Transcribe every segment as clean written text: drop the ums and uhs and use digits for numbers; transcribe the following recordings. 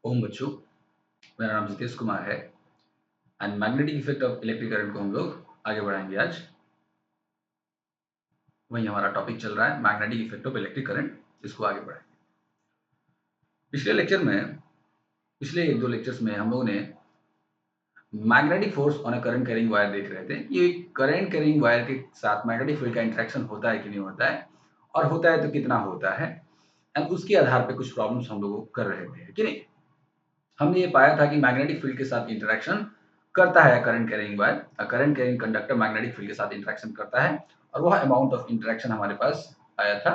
ओम बच्चों, मेरा नाम जितेश कुमार है and magnetic effect of electric current को हम लोग आगे बढ़ाएंगे आज। वही हमारा टॉपिक चल रहा है, magnetic effect of electric current. इसको आगे बढ़ाएंगे। पिछले एक दो लेक्चर्स में हम लोगों ने magnetic force on a current carrying wire देख रहे थे। ये करंट कैरिंग वायर के साथ मैग्नेटिक फील्ड का इंटरेक्शन होता है कि नहीं होता है, और होता है तो कितना होता है, एंड उसके आधार पर कुछ प्रॉब्लम्स हम लोग कर रहे थे कि नहीं। हमने ये पाया था कि मैग्नेटिक फील्ड के साथ इंटरेक्शन करता है current carrying wire. Current carrying conductor magnetic field के साथ इंटरेक्शन करता है, और वह अमाउंट ऑफ इंटरेक्शन हमारे पास आया था।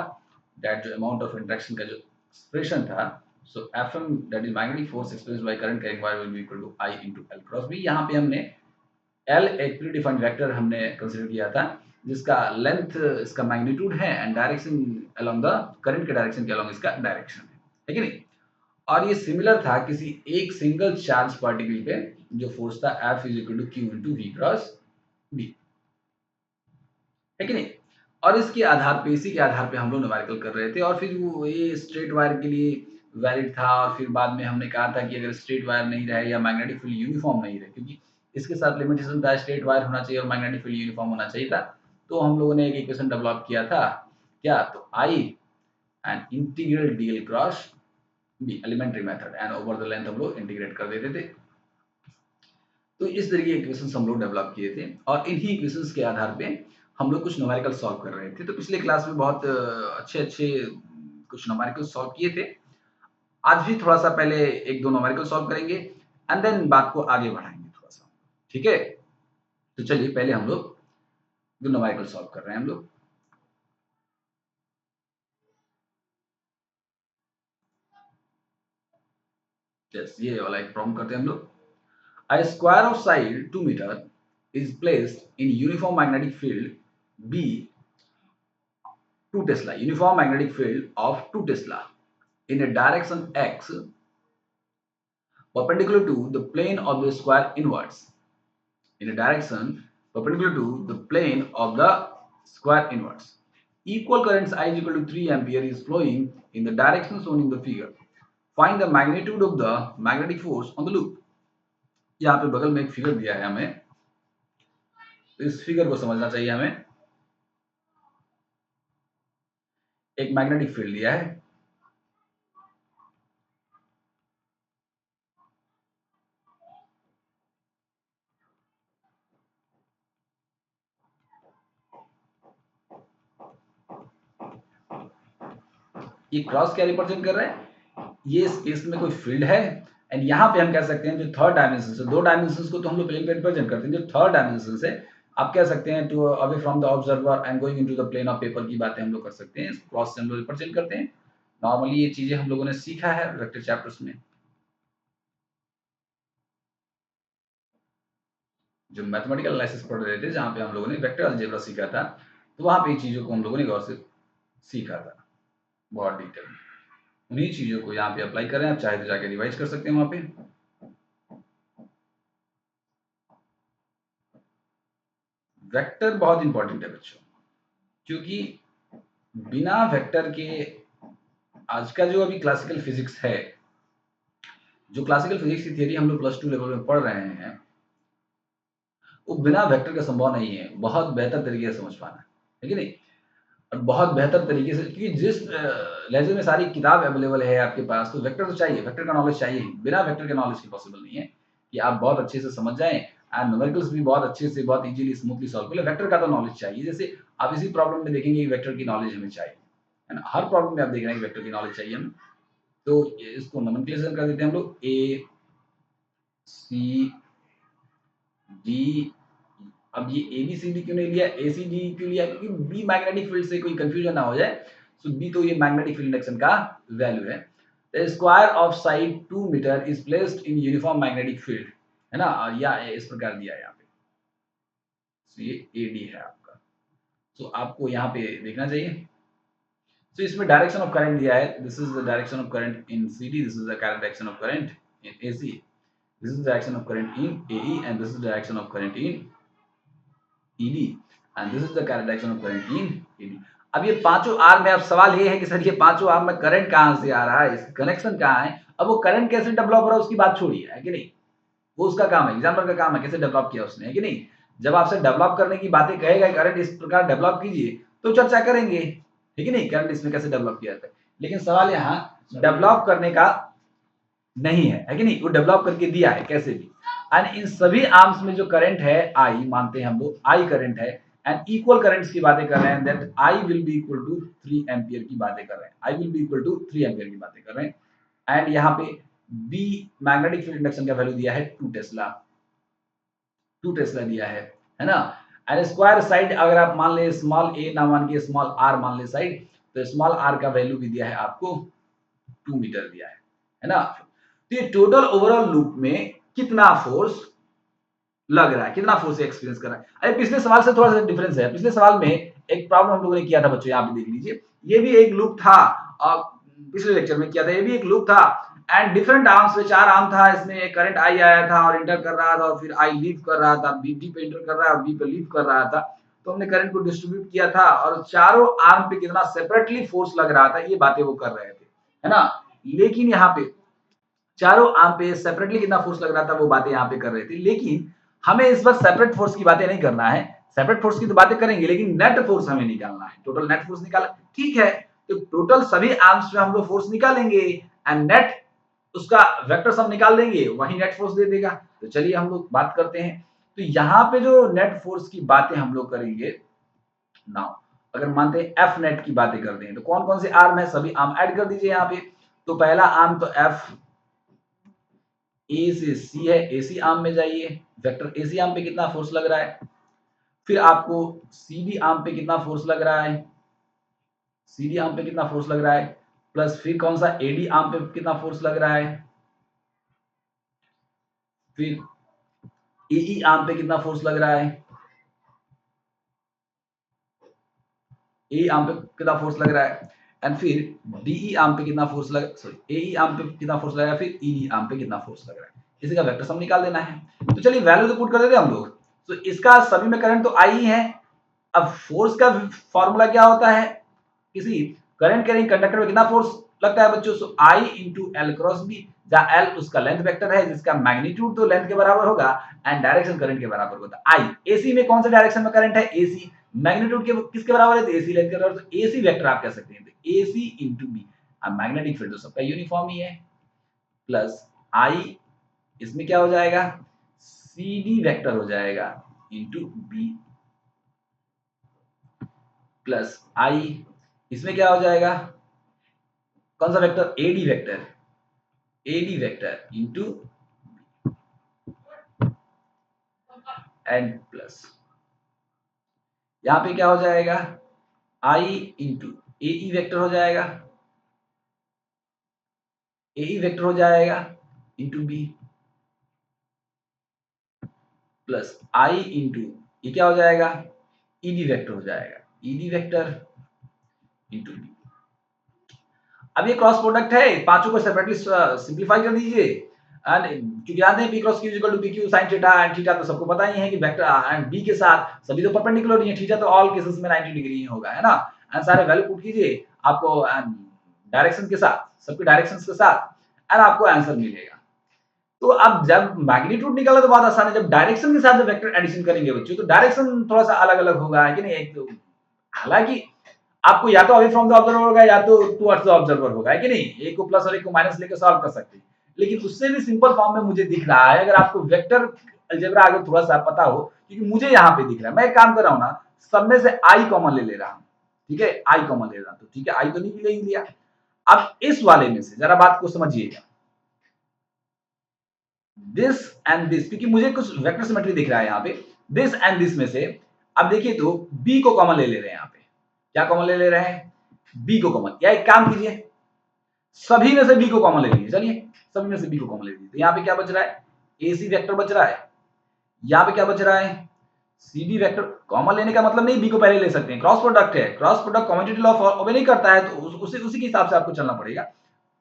दैट जो अमाउंट ऑफ इंटरेक्शन का जो एक्सप्रेशन था, so Fm that is magnetic force expressed by current carrying wire will be equal to I into L cross B। यहाँ पे हमने L एक प्री डिफाइंड वेक्टर हमने कंसीडर किया था, जिसका लेंथ इसका मैग्नीट्यूड है and direction along the current के डायरेक्शन के अलोंग इसका डायरेक्शन है कि नहीं। और ये सिमिलर था किसी एक सिंगल चार्ज पार्टिकल पे, जो फोर्स था F is equal to q into v cross B, है कि नहीं। और इसके आधार पे, इसी के आधार पे हम लोग न्यूमेरिकल कर रहे थे, और फिर वो ये स्ट्रेट वायर के लिए वैलिड था। और फिर बाद में हमने कहा था कि अगर स्ट्रेट वायर नहीं रहे या मैग्नेटिक फील्ड यूनिफॉर्म नहीं रहे, क्योंकि इसके साथ लिमिटेशन था स्ट्रेट वायर होना चाहिए और मैग्नेटिक फील्ड यूनिफॉर्म होना चाहिए था, तो हम लोगों ने एक इक्वेशन डेवलप किया था। क्या? तो I and integral DL cross B, elementary method, and over the length हम लोग इंटीग्रेट कर देते थे। तो इस तरह के इक्वेशंस हम लोग डेवलप किए थे, और इन्हीं इक्वेशंस के आधार पे हम लोग कुछ न्यूमेरिकल सॉल्व कर रहे थे। तो पिछले क्लास में बहुत अच्छे-अच्छे कुछ न्यूमेरिकल सॉल्व किए थे। आज भी थोड़ा-सा पहले 1-2 न्यूमेरिकल सॉल्व करेंगे एंड देन बात को आगे बढ़ाएँगे थोड़ा-सा। ठीक है? तो चलिए पहले हम लोग जो न्यूमेरिकल सॉल्व कर रहे हैं हम लोग। यस, ये वाला एक प्रॉब्लम करते हैं हम लोग। A square of side 2 meter is placed in uniform magnetic field B 2 Tesla, uniform magnetic field of 2 Tesla in a direction x perpendicular to the plane of the square inwards. In a direction perpendicular to the plane of the square inwards. Equal currents I is equal to 3 ampere is flowing in the direction shown in the figure. Find the magnitude of the magnetic force on the loop. यहाँ पे बगल में एक figure दिया है हमें, तो इस फिगर को समझना चाहिए हमें। एक मैग्नेटिक फील्ड दिया है, ये क्रॉस क्या रिप्रेजेंट कर रहा है, ये स्पेस में कोई फील्ड है, एंड यहाँ पे हम कह सकते हैं जो थर्ड डायमेंशन से, दो डायमेंशन को तो हम लोग प्लेन पे रिप्रेजेंट करते हैं, जो थर्ड डायमेंशन से आप कह सकते हैं to away from the observer and going into the plane of paper की बातें हम लोग कर सकते हैं। क्रॉस से हम लोग रिप्रेजेंट करते हैं। नॉर्मली ये चीजें हम लोगों ने सीखा है वेक्टर चैप्टर्स में, जो मैथमेटिकल एनालिसिस पढ़ रहे थे, जहाँ पे हम लोगों ने वेक्टर अलजेब्रा सीखा था, तो वहाँ पे इन चीजों को हम लोगों ने गौर से सीखा था बहुत डिटेल में। उन्हीं चीजों को यहाँ पे अप्लाई करें, आप चाहे तो जाके रिवाइज कर सकते हैं वहाँ पे। वेक्टर बहुत इंपॉर्टेंट है बच्चों, क्योंकि बिना वेक्टर के आज का जो अभी क्लासिकल फिजिक्स है, जो क्लासिकल फिजिक्स की थियरी हम लोग प्लस 2 लेवल में पढ़ रहे हैं, वो बिना वेक्टर का संभव नहीं है बहुत बेहतर तरीके से समझ पाना, है कि नहीं। और बहुत बेहतर तरीके से, क्योंकि जिस लहजे में सारी किताब अवेलेबल है आपके पास, तो वेक्टर तो चाहिए, वेक्टर का नॉलेज चाहिए। बिना वेक्टर के नॉलेज की पॉसिबल नहीं है कि आप बहुत अच्छे से समझ जाएं, एंड न्यूमेरिकल्स भी बहुत अच्छे से, बहुत इजीली, स्मूथली सॉल्व कर ले। वेक्टर का तो नॉलेज चाहिए। जैसे आप इसी प्रॉब्लम में देखेंगे कि वेक्टर की नॉलेज हमें चाहिए, है ना। हर प्रॉब्लम में आप देख रहे हैं कि वेक्टर की नॉलेज चाहिए हमें। तो इसको नोमेनक्लेचर कर देते हैं हम लोग, ए सी डी। अब ये ए बी सी डी क्यों नहीं लिया, ए सी डी क्यों लिया, क्योंकि बी मैग्नेटिक फील्ड से कोई कंफ्यूजन ना हो जाए। सो बी तो ये मैग्नेटिक फील्ड इंडक्शन का वैल्यू है। The square of side 2 metre is placed in uniform magnetic field, है ना। और या इस प्रकार दिया है यहाँ पे। सो ये ए डी है आपका। सो आपको यहाँ पे देखना चाहिए। सो इसमें डायरेक्शन ऑफ करंट दिया है, this is the direction of current in C D, this is the direction of current in A C, this is the direction of current in A E, and this is the direction of current in ED, and this is the current direction of current in ED। अब ये पांचों arm में, अब सवाल ये है कि sir ये पांचों आर्म में करंट कहां से आ रहा है, इसका कनेक्शन कहां है। अब वो करंट कैसे डेवलप हो रहा है उसकी बात छोड़िए, है कि नहीं? वो उसका काम है, एग्जाम्पल का काम है, कैसे डेवलप किया उसने, है कि नहीं? जब आपसे डेवलप करने की बातें कहेगा, करंट इस प्रकार डेवलप कीजिए, तो चर्चा करेंगे, है कि नहीं? करंट इसमें कैसे डेवलप किया जाता है। लेकिन सवाल यहाँ डेवलप करने का नहीं है कि नहीं? वो डेवलप करके दिया है कैसे भी। एंड इन सभी आर्म्स में जो करंट है आई, मानते हैं हम लोग आई करंट है, एंड इक्वल करंट्स की बातें कर रहे हैं, that I will be equal to 3 ampere की बातें कर रहे हैं, I will be equal to 3 ampere की बातें कर रहे हैं। एंड यहाँ पे बी मैग्नेटिक फील्ड इंडक्शन का वैल्यू दिया है 2 टेस्ला दिया है ना? एंड स्क्वायर साइड अगर आप मान ले स्मॉल ए ना मान के स्मॉल आर मान ले साइड, तो स्मॉल आर का वैल्यू भी दिया है आपको 2 मीटर दिया है ना? तो ये टोटल ओवरऑल लूप में कितना फोर्स लग रहा है, कितना फोर्स एक्सपीरियंस कर रहा है। अरे पिछले सवाल से थोड़ा सा डिफरेंस है। पिछले सवाल में एक प्रॉब्लम हम लोगों ने किया था बच्चों, यहाँ पे देख लीजिए, ये भी एक लूप था, पिछले लेक्चर में किया था, ये भी एक लूप था एंड डिफरेंट आर्म्स में 4 आर्म था, इसमें करंट आई आया था और इंटर कर रहा था और फिर आई लीव कर रहा था, बी पे इंटर कर रहा है और बी पे लीव कर रहा था। तो हमने करंट को डिस्ट्रीब्यूट किया था और चारों आर्म पे कितना सेपरेटली फोर्स लग रहा था, ये बातें वो कर रहे थे, है ना? लेकिन यहाँ पे चारों आर्म पे सेपरेटली कितना फोर्स लग रहा था वो बातें यहाँ पे कर रहे थे। लेकिन हमें इस बार सेपरेट फोर्स की बातें नहीं करना है, सेपरेट फोर्स की तो बातें करेंगे लेकिन नेट फोर्स हमें निकालना है, टोटल नेट फोर्स निकालना। ठीक है, तो टोटल सभी आर्म्स में हम लोग फोर्स निकालेंगे एंड नेट उसका वेक्टर सम निकाल देंगे, वही नेट फोर्स दे देगा। तो चलिए हम लोग बात करते हैं। तो यहाँ पे जो नेट फोर्स की बातें हम लोग करेंगे नाउ, अगर मानते हैं एफ नेट की बातें करते हैं, तो कौन कौन से आर्म है, सभी आर्म ऐड कर दीजिए यहाँ पे। तो पहला आर्म तो एफ ए से सी है, एसी आर्म में जाइए, वेक्टर एसी आर्म पे कितना फोर्स लग रहा है, फिर आपको सीडी आर्म पे कितना फोर्स लग रहा है, सीडी आर्म पे कितना फोर्स लग रहा है, प्लस फिर कौन सा एडी आर्म पे कितना फोर्स लग रहा है, फिर एई आर्म पे कितना फोर्स लग रहा है, ए आर्म पे कितना फोर्स लग रहा है, एंड फिर डीई आर्म पे कितना फोर्स लग सॉरी एई आर्म पे कितना फोर्स लग रहा है, फिर ईडी आर्म पे कितना फोर्स लग रहा है। इसी का वेक्टर सम निकाल देना है। तो चलिए वैल्यू तो पुट कर देते हैं हम लोग। तो इसका सभी में करंट तो आई ही है। अब फोर्स का फॉर्मूला क्या होता है, किसी करंट कैरिंग कंडक्टर में कितना फोर्स लगता है बच्चों, सो आई इंटू एल क्रॉस बी, जहां एल उसका लेंथ वेक्टर है जिसका मैग्नीट्यूड तो लेंथ के बराबर होगा एंड डायरेक्शन करंट के बराबर होता है। आई एसी में कौन सा डायरेक्शन में करंट है, एसी, मैग्नीट्यूड के किसके बराबर है, तो एसी लेंथ के बराबर, तो एसी वेक्टर आप कह सकते हैं, तो एसी इंटू बी। अब मैग्नेटिक फील्ड तो सबका यूनिफॉर्म ही है, प्लस आई, इसमें क्या हो जाएगा, सी डी वेक्टर हो जाएगा इंटू बी, प्लस आई, इसमें क्या हो जाएगा, कौन सा vector, A D vector into and plus, यहां पे क्या हो जाएगा, आई इंटू एई वेक्टर हो जाएगा, एई वेक्टर हो जाएगा इंटू बी, प्लस आई इंटू ये क्या हो जाएगा, ईडी वेक्टर हो जाएगा, ईडी वेक्टर इंटू बी। अब ये क्रॉस प्रोडक्ट है, पांचों को सेपरेटली सिंपलीफाई कर दीजिए एंड क्योंकि जानते हैं p cross q equal to pq sin theta and theta तो सबको पता ही है कि वेक्टर एंड b के साथ सभी तो परपेंडिकुलर ही है, थीटा तो ऑल केसेस में 90 डिग्री ही होगा, है ना? एंड सारे वैल्यू पुट कीजिए आपको डायरेक्शन के साथ, सबके डायरेक्शंस के साथ, एंड आपको आंसर मिलेगा। तो अब जब मैग्नीट्यूड निकाला तो बहुत आसान है, जब डायरेक्शन के साथ जब वेक्टर एडिशन करेंगे बच्चों तो डायरेक्शन थोड़ा सा अलग अलग होगा, है कि नहीं? एक तो हालांकि आपको या तो अवे फ्रॉम द ऑब्जर्वर होगा या तो टुवर्ड्स द ऑब्जर्वर होगा, है कि नहीं? एक को प्लस और एक को माइनस लेकर सॉल्व कर सकते हैं, लेकिन उससे भी सिंपल फॉर्म में मुझे दिख रहा है, अगर आपको वेक्टर अलजेब्रा अगर थोड़ा सा पता हो, क्योंकि मुझे यहाँ पे दिख रहा है, मैं एक काम कर रहा हूँ ना, सब में से आई कॉमन ले रहा हूँ, ठीक है, आई कॉमन ले रहा हूँ, तो ठीक है, आई तो नहीं ले ही लिया। अब इस वाले में से जरा बात को समझिएगा, दिस एंड दिस, क्योंकि मुझे कुछ वेक्टर सिमेट्री दिख रहा है यहाँ पे, दिस एंड दिस में से अब देखिए तो बी को कॉमन ले रहे हैं, यहाँ पे क्या कॉमन ले रहे हैं, बी को कॉमन, या एक काम कीजिए सभी में से बी को कॉमन ले लीजिए, चलिए सभी में से बी को कॉमन ले लीजिए, तो यहाँ पे क्या बच रहा है, एसी वेक्टर बच रहा है, यहाँ पे क्या बच रहा है, सीडी वेक्टर। कॉमन लेने का मतलब नहीं बी को पहले ले सकते हैं, क्रॉस प्रोडक्ट है, cross product commutative law obey नहीं करता है, तो उसी के हिसाब से आपको चलना पड़ेगा,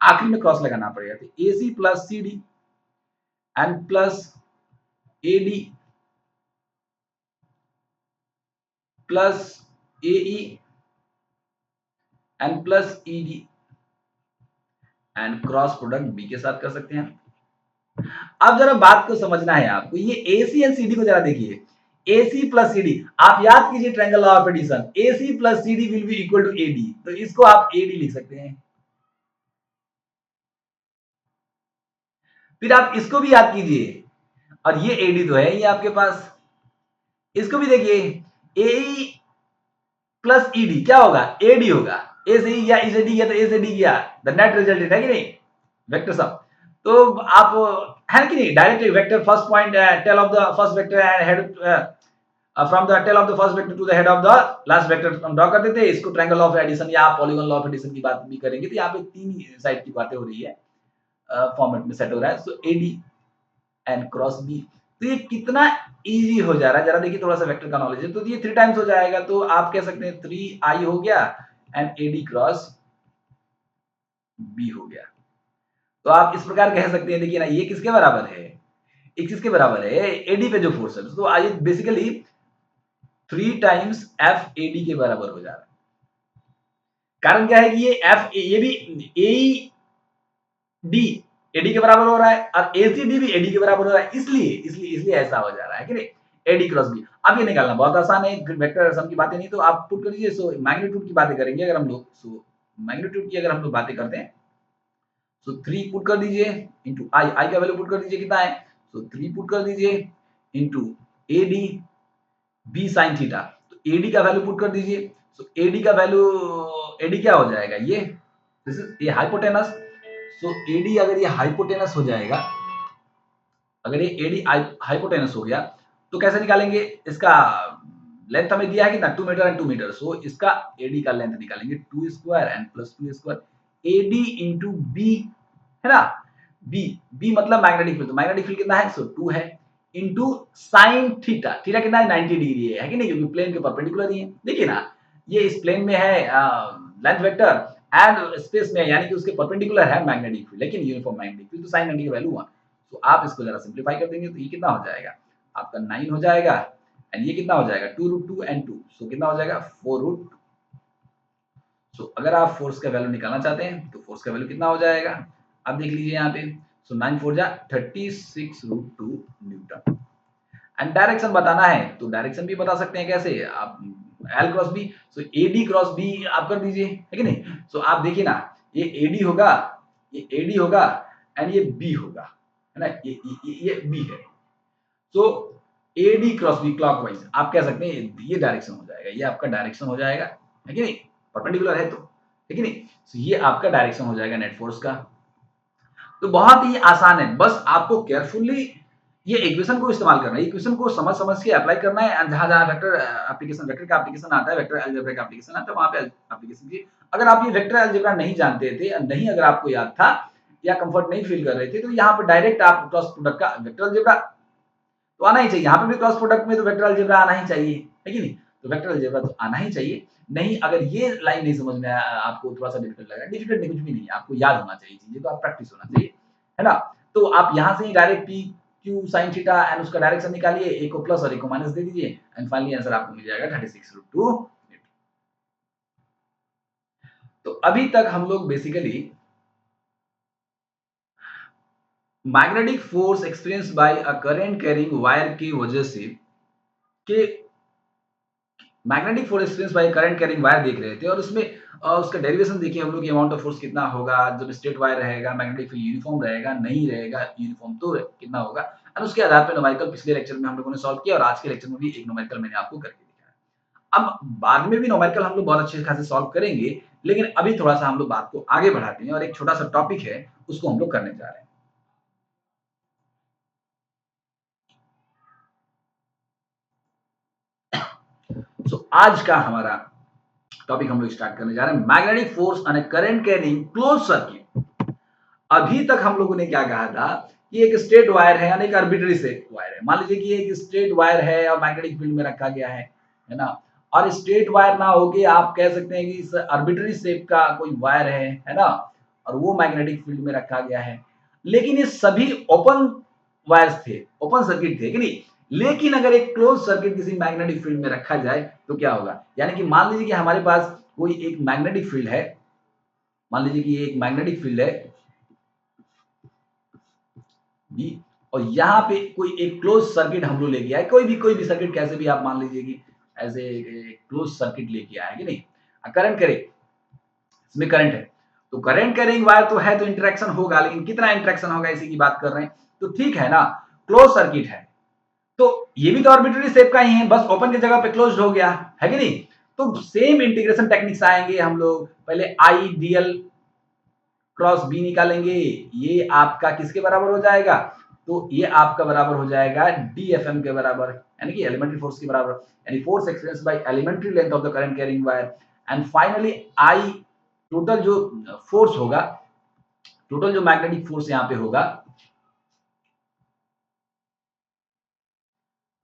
आखिर में क्रॉस लगाना पड़ेगा, तो A C plus C D and plus A D plus A E and plus E D and cross product B के साथ कर सकते हैं। अब जरा बात को समझना है आपको, ये AC एंड CD को जरा देखिए, AC प्लस CD, आप याद कीजिए triangle law of addition, AC plus CD will be equal to AD, तो इसको आप AD लिख सकते हैं। फिर आप इसको भी याद कीजिए, और ये AD तो है ये आपके पास, इसको भी देखिए, AE प्लस ED क्या होगा, AD होगा। A से E गया, E से D गया, तो A से D गया, द नेट रिजल्टेड है कि नहीं, वेक्टर सम। तो आप है कि नहीं, directly vector first point tail of the first vector and head from the tail of the first vector to the head of the last vector हम ड्रॉ कर देते हैं। इसको ट्रायंगल ऑफ एडिशन या पॉलीगॉन लॉ ऑफ एडिशन की बात भी करेंगे, तो यहाँ पे तीन साइड की बातें हो रही है, फॉर्मेट में सेट हो रहा है। सो AD एंड क्रॉस बी, तो ये कितना इजी हो जा रहा है, जरा देखिए, थोड़ा सा वेक्टर का नॉलेज है तो ये 3 टाइम्स हो जाएगा, तो आप कह सकते हैं 3i हो गया एंड AD क्रॉस बी हो गया। तो आप इस प्रकार कह सकते हैं, देखिए ना, ये किसके बराबर है, एक किसके बराबर है, AD पे जो फोर्स है, तो आइए बेसिकली 3 टाइम्स FAD के बराबर हो जा रहा है। कारण क्या है कि ये भी AED AD के बराबर हो रहा है और ACD भी AD के बराबर हो रहा है, इसलिए ऐसा हो जा रहा है कि नहीं, AD क्रॉस बी। अब ये निकालना बहुत आसान है, वेक्टर सम की बातें नहीं, तो आप पुट कर दीजिए। सो मैग्नीट्यूड की बातें करेंगे अगर हम लोग, सो मैग्नीट्यूड की अगर हम लोग बातें करते हैं, सो 3 पुट कर दीजिए इंटू आई का वैल्यू पुट कर दीजिए, कितना है, सो 3 पुट कर दीजिए into AD B sine theta, तो AD का वैल्यू पुट कर दीजिए। सो AD का वैल्यू, AD क्या हो जाएगा, ये दिस इज ये हाइपोटेनस। सो AD अगर ये हाइपोटेनस हो जाएगा, अगर ये AD हाइपोटेनस हो गया, तो कैसे निकालेंगे इसका लेंथ, हमें दिया है कितना, 2 मीटर एंड 2 मीटर। सो इसका AD का लेंथ निकालेंगे 2 square and plus 2 square AD into B, है ना, बी मतलब मैग्नेटिक फील्ड, तो मैग्नेटिक फील्ड कितना है, सो 2 है इंटू साइन थीटा, थीटा कितना है, 90 डिग्री है कि नहीं, क्योंकि प्लेन के परपेंडिकुलर ही है। देखिए ना, ये इस प्लेन में है लेंथ वेक्टर एंड स्पेस में, यानी कि उसके परपेंडिकुलर है मैग्नेटिक फील्ड, लेकिन यूनिफॉर्म मैग्नेटिक फील्ड, तो साइन 90 का वैल्यू 1। तो आप इसको जरा सिंप्लीफाई कर देंगे, तो ये कितना हो जाएगा, आपका 9 हो जाएगा एंड ये कितना हो जाएगा, 2√2 एंड 2, सो कितना हो जाएगा, 4√2। सो अगर आप फोर्स का वैल्यू निकालना चाहते हैं, तो फोर्स का वैल्यू कितना हो जाएगा, अब देख लीजिए यहाँ पे, सो 9 4 जा 36√2 न्यूटन। एंड डायरेक्शन बताना है, तो डायरेक्शन भी बता सकते हैं, कैसे, आप एल क्रॉस बी, सो AD क्रॉस बी आप कर दीजिए, है कि नहीं। सो आप देखिए ना, ये AD होगा, ये AD होगा एंड ये B होगा, है ना, ये B है। सो AD क्रॉस बी क्लॉकवाइज आप कह सकते हैं ये डायरेक्शन हो जाएगा, ये आपका डायरेक्शन हो जाएगा, है कि नहीं, परपेंडिकुलर है तो, है कि नहीं। सो ये आपका डायरेक्शन हो जाएगा नेट फोर्स का। तो बहुत ही आसान है, बस आपको केयरफुली ये इक्वेशन को इस्तेमाल करना है, इक्वेशन को समझ समझ के अप्लाई करना है, जहां जहां वेक्टर एप्लीकेशन, वेक्टर का एप्लीकेशन आता है, वेक्टर अलजेब्रा का एप्लीकेशन आता है, वहां पे एप्लीकेशन कीजिए। अगर आप ये वेक्टर अलजेब्रा नहीं जानते थे, नहीं अगर आपको याद था या कंफर्ट नहीं फील कर रहे थे, तो यहाँ पे डायरेक्ट आप क्रॉस प्रोडक्ट का वेक्टर अलजेब्रा तो आना ही चाहिए, यहाँ पे भी क्रॉस प्रोडक्ट में तो वेक्टर अलजेब्रा आना ही चाहिए, है कि नहीं, तो वेक्टर अलजेब्रा तो आना ही चाहिए। नहीं, अगर ये लाइन नहीं समझ में आया, आपको थोड़ा सा डिफिकल्ट लग रहा है, डिफिकल्ट नहीं, कुछ भी नहीं, आपको याद होना चाहिए चीजें, तो आप प्रैक्टिस होना चाहिए, है ना। तो आप यहाँ से ही direct P Q sine theta and उसका डायरेक्शन निकालिए, एक को प्लस और एक को माइनस दे दीजिए एंड फाइनली आंसर आपको मिल जाएगा 36√2। तो अभी तक हम लोग basically magnetic force experience bye a current carrying wire की वजह से कि magnetic force experience bye current carrying wire देख रहे थे, और उसमें उसका डेरिवेशन देखिए हम लोग, अमाउंट ऑफ फोर्स कितना होगा जब स्ट्रेट वायर रहेगा, मैग्नेटिक फील्ड यूनिफॉर्म रहेगा, नहीं रहेगा यूनिफॉर्म तो कितना होगा, और उसके आधार पर न्यूमेरिकल पिछले लेक्चर में हम लोगों ने सॉल्व किया, और आज के लेक्चर में भी एक न्यूमेरिकल मैंने आपको करके दिखाया। अब बाद में भी न्यूमेरिकल हम लोग बहुत अच्छे खासे सॉल्व करेंगे, लेकिन अभी थोड़ा सा हम लोग बात को आगे बढ़ाते हैं, और एक छोटा सा टॉपिक है उसको हम लोग करने जा रहे हैं। सो आज का हमारा टॉपिक हम लोग स्टार्ट करने जा रहे हैं, magnetic force and current carrying close circuit. अभी तक हम लोगों ने क्या कहा था कि एक स्ट्रेट वायर है, यानी एक आर्बिट्ररी शेप वायर है, मान लीजिए कि एक स्ट्रेट वायर है और मैग्नेटिक फील्ड में रखा गया है ना, और स्ट्रेट वायर ना होके आप कह सकते हैं कि इस आर्बिट्ररी शेप का कोई वायर है ना, और वो मैग्नेटिक फील्ड में रखा गया है, लेकिन ये सभी ओपन वायर्स थे, ओपन सर्किट थे कि नहीं। लेकिन अगर एक क्लोज सर्किट किसी मैग्नेटिक फील्ड में रखा जाए तो क्या होगा, यानी कि मान लीजिए कि हमारे पास कोई एक मैग्नेटिक फील्ड है, मान लीजिए कि ये एक मैग्नेटिक फील्ड है बी, और यहाँ पे कोई एक क्लोज सर्किट हम लोग लेके आए, कोई भी सर्किट कैसे भी आप मान लीजिए कि ऐसे क्लोज सर्किट लेके आए कि नहीं, करंट करे, इसमें करंट है, तो करंट कैरिंग वायर तो है, तो इंटरेक्शन होगा, लेकिन कितना इंटरेक्शन होगा इसी की बात कर रहे हैं, तो ठीक है ना, क्लोज सर्किट है, तो ये भी तो आर्बिट्ररी शेप का ही है, बस ओपन की जगह पे क्लोज्ड हो गया है कि नहीं। तो सेम इंटीग्रेशन टेक्निक्स आएंगे, हम लोग पहले आई डीएल क्रॉस बी निकालेंगे, ये आपका किसके बराबर हो जाएगा, तो ये आपका बराबर हो जाएगा डीएफएम के बराबर, यानी कि एलिमेंट्री फोर्स के बराबर, यानी force experience by elementary length of the current carrying wire, and finally I total जो फोर्स होगा, टोटल जो मैग्नेटिक फोर्स यहाँ पे होगा,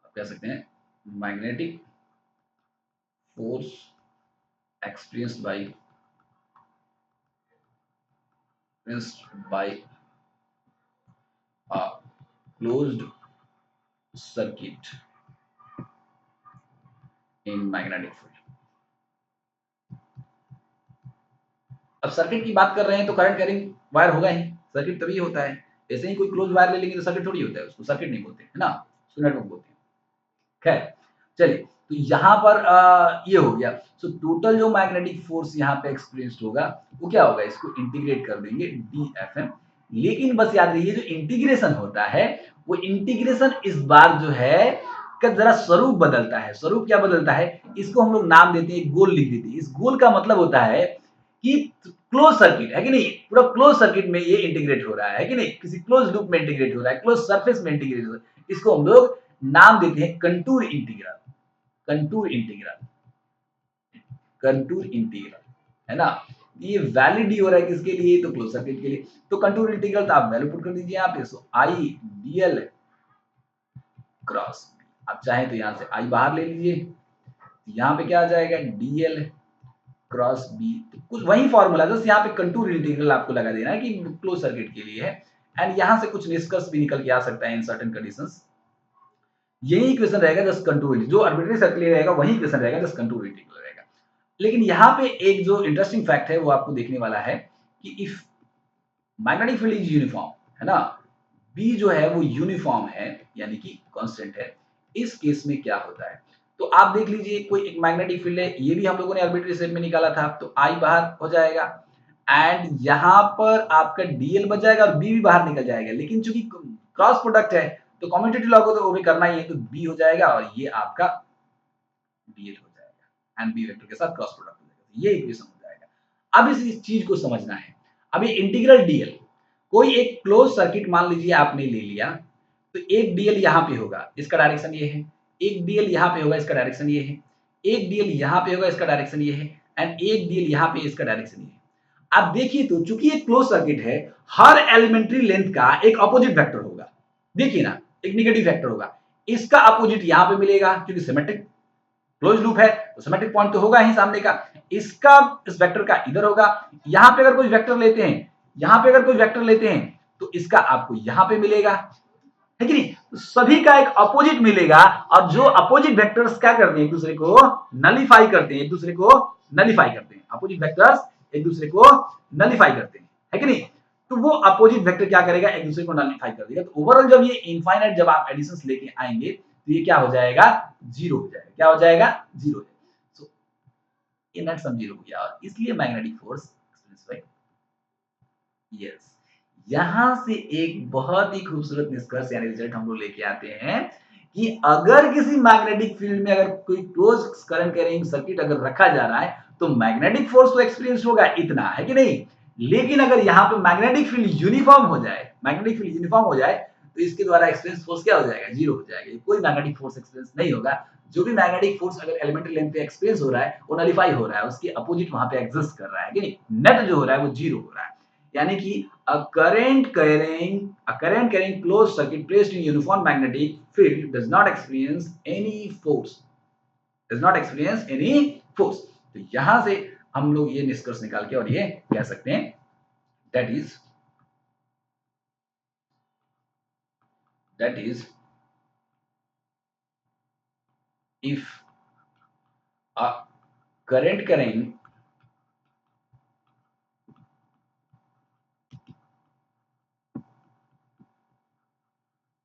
आप कह सकते हैं magnetic force experienced by a closed circuit in magnetic field। अब सर्किट की बात कर रहे हैं तो करंट कैरिंग वायर होगा ही, सर्किट तभी होता है, ऐसे ही कोई क्लोज वायर ले लेंगे तो सर्किट थोड़ी होता है, उसको सर्किट नहीं बोलते है ना, उसको नेटवर्क बोलते हैं। खैर चलिए, तो यहाँ पर ये हो गया, सो टोटल जो मैग्नेटिक फोर्स यहाँ पे एक्सपीरियंस्ड होगा वो क्या होगा, इसको इंटीग्रेट कर देंगे डीएफएम, लेकिन बस याद रखिए जो इंटीग्रेशन होता है वो इंटीग्रेशन इस बार जो है का जरा स्वरूप बदलता है। स्वरूप क्या बदलता है, इसको हम लोग नाम देते हैं, गोल लिख देते हैं। इस गोल का मतलब होता है कि क्लोज सर्किट है कि नहीं, पूरा क्लोज सर्किट में ये इंटीग्रेट हो रहा है कि नहीं, किसी क्लोज लूप में इंटीग्रेट हो रहा है, क्लोज सरफेस में इंटीग्रेट हो रहा है, इसको हम लोग नाम देते हैं contour integral. Contour integral, contour integral, है ना। ये वैलिड ही हो रहा है किसके लिए, तो क्लोज सर्किट के लिए। तो कंटूर इंटीग्रल तो आप वैल्यू पुट कर दीजिए यहाँ पे, सो आई डीएल क्रॉस, आप चाहें तो यहाँ से आई बाहर ले लीजिए, यहाँ पे क्या आ जाएगा डीएल क्रॉस बी, तो कुछ वही फॉर्मूला, बस यहाँ पे कंटूर इंटीग्रल आपको लगा देना है कि क्लोज सर्किट के लिए है, एंड यहाँ से कुछ निष्कर्ष भी निकल के आ सकता है इन सर्टेन कंडीशंस। यही इक्वेशन रहेगा, जस्ट कंटूर, जो आर्बिट्ररी सर्किल रहेगा वही इक्वेशन रहेगा, जस्ट कंटूर इंटीग्रल रहेगा। लेकिन यहाँ पे एक जो इंटरेस्टिंग फैक्ट है वो आपको देखने वाला है कि if magnetic field is uniform, है ना, बी जो है वो यूनिफॉर्म है यानी कि कांस्टेंट है, इस केस में क्या होता है, तो आप देख लीजिए कोई एक मैग्नेटिक फील्ड है, ये भी हम लोगों ने आर्बिट्ररी शेप में निकाला था, तो आई बाहर हो जाएगा, एंड यहाँ पर आपका डीएल बच जाएगा और बी भी बाहर निकल जाएगा, लेकिन चूंकि क्रॉस प्रोडक्ट है तो कम्यूटेटिव लॉ को तो वो भी करना ही है, तो बी हो जाएगा और ये आपका डीएल हो जाएगा, एंड बी वेक्टर के साथ क्रॉस प्रोडक्ट हो जाएगा, ये इक्वेशन हो जाएगा। अब इस चीज को समझना है, अभी इंटीग्रल डीएल, कोई एक क्लोज सर्किट मान लीजिए आपने ले लिया, तो एक डीएल यहाँ पे होगा, इसका डायरेक्शन ये है, एक डीएल यहाँ पे होगा, इसका डायरेक्शन ये है, एक डीएल यहाँ पे होगा, इसका डायरेक्शन ये है, एंड एक डीएल यहाँ पे, इसका डायरेक्शन ये है। आप देखिए तो चूंकि ये क्लोज सर्किट है, हर एलिमेंट्री लेंथ का एक अपोजिट वेक्टर होगा, देखिए ना, एक नेगेटिव वेक्टर होगा, इसका अपोजिट यहाँ पे मिलेगा, क्योंकि सिमेट्रिक क्लोज लूप है तो सिमेट्रिक पॉइंट तो होगा ही सामने का, इसका इस वेक्टर का इधर होगा, यहां पे अगर कोई वेक्टर लेते हैं, यहां पे अगर कोई वेक्टर लेते हैं तो इसका आपको यहां पे मिलेगा, है कि नहीं, तो सभी का एक अपोजिट मिलेगा, और जो अपोजिट वेक्टर्स क्या करते हैं, एक दूसरे को नलीफाई करते हैं, एक दूसरे को नलीफाई करते हैं, अपोजिट वेक्टर्स एक दूसरे को नलीफाई करते हैं, है कि नहीं, तो वो अपोजिट वेक्टर क्या करेगा, एक दूसरे को नलीफाई कर देगा, तो ओवरऑल जब ये इनफाइनाइट जब आप एडिशंस लेके आएंगे तो ये क्या हो जाएगा, जीरो हो जाएगा, क्या हो जाएगा, जीरो हो जाएगा। सो ये नेट सम जीरो हो गया, और इसलिए मैग्नेटिक फोर्स यस, यहां से एक बहुत ही खूबसूरत निष्कर्ष यानी रिजल्ट हम लोग लेके आते हैं कि अगर किसी मैग्नेटिक फील्ड में अगर कोई क्लोज करंट कैरिंग सर्किट अगर रखा जा रहा है तो मैग्नेटिक फोर्स तो एक्सपीरियंस होगा इतना, है कि नहीं, लेकिन अगर यहाँ पे मैग्नेटिक फील्ड यूनिफॉर्म हो जाए, मैग्नेटिक फील्ड यूनिफॉर्म हो जाए तो इसके द्वारा एक्सपीरियंस फोर्स क्या हो जाएगा, जीरो हो जाएगा, कोई मैग्नेटिक फोर्स एक्सपीरियंस नहीं होगा। जो भी मैग्नेटिक फोर्स अगर एलिमेंट्री लेंथ पे एक्सपीरियंस हो रहा है वो नलिफाई हो रहा है, उसके अपोजिट वहां पे एग्जिस्ट कर रहा है कि नहीं, नेट जो हो रहा है वो जीरो हो रहा है, यानी कि a current carrying closed circuit placed in uniform magnetic field does not experience any force, does not experience any force। तो यहां से हम लोग ये निष्कर्ष निकाल के और ये कह सकते हैं that is if a current carrying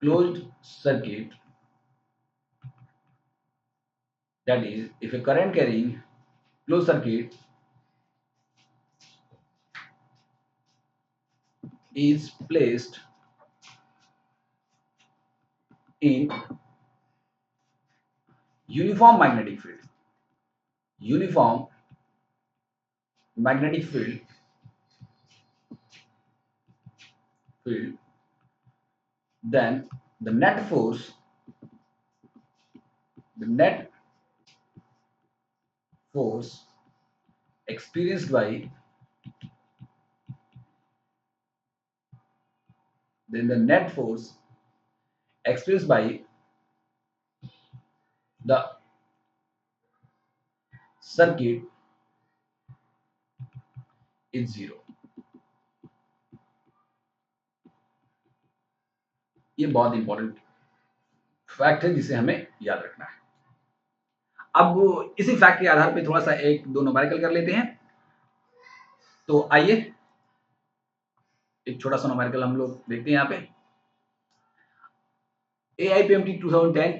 closed circuit, that is if a current carrying closed circuit is placed in uniform magnetic field, uniform magnetic field, then the net force, the net force experienced by, then the net force experienced by the circuit is zero. ये बहुत important fact है जिसे हमें याद रखना है। अब इसी फैक्ट के आधार पे थोड़ा सा एक दो न्यूमेरिकल कर लेते हैं। तो आइए एक छोटा सा न्यूमेरिकल हम लोग देखते हैं यहाँ पे। AIPMT 2010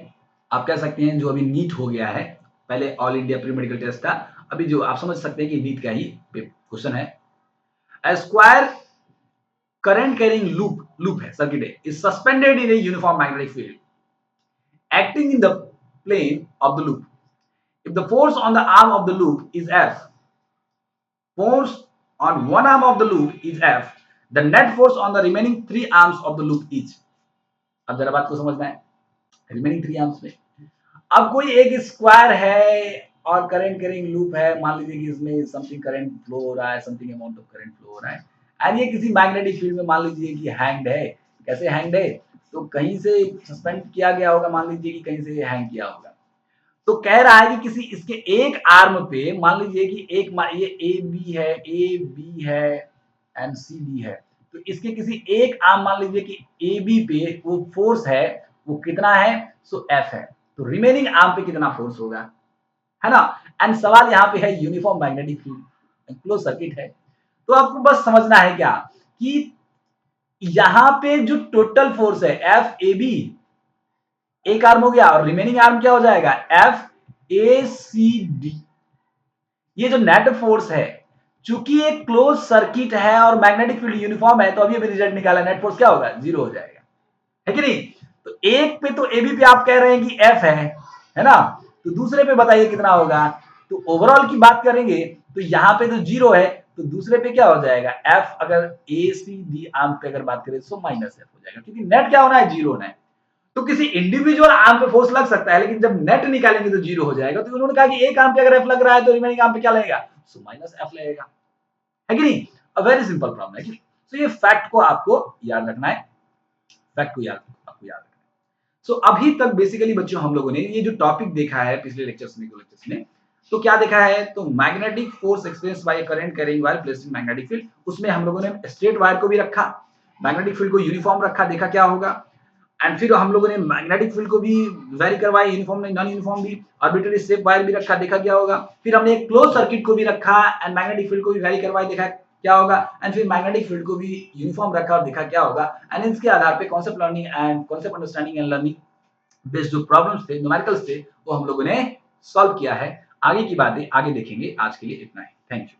आप कह सकते हैं जो अभी नीट हो गया है, पहले all India pre medical test था, अभी जो आप समझ सकते हैं कि नीट का ही क्वेश्चन है। A square current carrying loop है, सर्किट है, is suspended in a uniform magnetic field acting in the plane of the loop. If the force on the arm of the loop is F, force on one arm of the loop is F, the net force on the remaining three arms of the loop is. अब जरा बात को समझना है, remaining three arms में अब कोई एक स्क्वायर है और करंट कैरिंग लूप है, मान लीजिए कि इसमें समथिंग करंट फ्लो हो रहा है, something amount of current flow हो रहा है, एंड ये किसी मैग्नेटिक फील्ड में मान लीजिए कि हैंग्ड है। कैसे हैंग्ड है? तो कहीं से सस्पेंड किया गया होगा, मान लीजिए कि कहीं से हैंग किया होगा। तो कह रहा है कि किसी इसके एक आर्म पे मान लीजिए कि एक ये ए बी है एंड सी डी है, तो इसके किसी एक आर्म मान लीजिए कि ए बी पे वो फोर्स है, वो कितना है? सो एफ है। तो रिमेनिंग आर्म पे कितना फोर्स होगा, है ना? एंड सवाल यहाँ पे है uniform magnetic field, close circuit है। तो आपको बस समझना है क्या कि यहाँ पे जो टोटल फोर्स है एफ ए बी, एक आर्म हो गया और रिमेनिंग आर्म क्या हो जाएगा? F A C D. ये जो नेट फोर्स है, चूंकि एक क्लोज सर्किट है और मैग्नेटिक फील्ड यूनिफॉर्म है, तो अभी अभी रिजल्ट निकाला, नेट फोर्स क्या होगा? जीरो हो जाएगा, है कि नहीं? तो एक पे तो एबी पे आप कह रहे हैं कि एफ है ना? तो दूसरे पे बताइए कितना होगा? तो ओवरऑल की बात करेंगे तो यहाँ पे तो जीरो है, तो दूसरे पे क्या हो जाएगा? एफ अगर ए सी डी आर्म पे अगर बात करें तो माइनस एफ हो जाएगा, क्योंकि नेट क्या होना है? जीरो होना है। तो किसी इंडिविजुअल आर्म पे फोर्स लग सकता है, लेकिन जब नेट निकालेंगे तो जीरो हो जाएगा। तो उन्होंने कहा कि एक आर्म पे अगर एफ लग रहा है तो रिमेनिंग आर्म पे क्या लगेगा? सो माइनस एफ लगेगा, है कि नहीं? अ वेरी सिंपल प्रॉब्लम है कि तो ये फैक्ट को आपको याद रखना है, फैक्ट को आपको याद रखना है। सो अभी तक बेसिकली बच्चों हम लोगों ने ये जो टॉपिक देखा है पिछले लेक्चर्स में, तो क्या देखा है? तो magnetic force experience bye current carrying wire placed in magnetic field. उसमें हम लोगों ने स्ट्रेट वायर को भी रखा, मैग्नेटिक फील्ड को यूनिफॉर्म रखा, देखा क्या होगा। एंड फिर हम लोगों ने मैग्नेटिक फील्ड को भी वेरी करवाया, यूनिफॉर्म नहीं नॉन यूनिफॉर्म भी, आर्बिट्ररी शेप वायर भी रखा, देखा क्या होगा। फिर हमने एक क्लोज सर्किट को भी रखा एंड मैग्नेटिक फील्ड को भी वेरी करवाया, देखा क्या होगा। एंड फिर मैग्नेटिक फील्ड को भी यूनिफॉर्म रखा और देखा क्या होगा। एंड इसके आधार पे concept learning and concept understanding and learning based जो प्रॉब्लम्स थे, न्यूमेरिकल्स थे, वो हम लोगों ने सॉल्व किया है। आगे की बातें आगे देखेंगे, आज के लिए इतना ही। Thank you.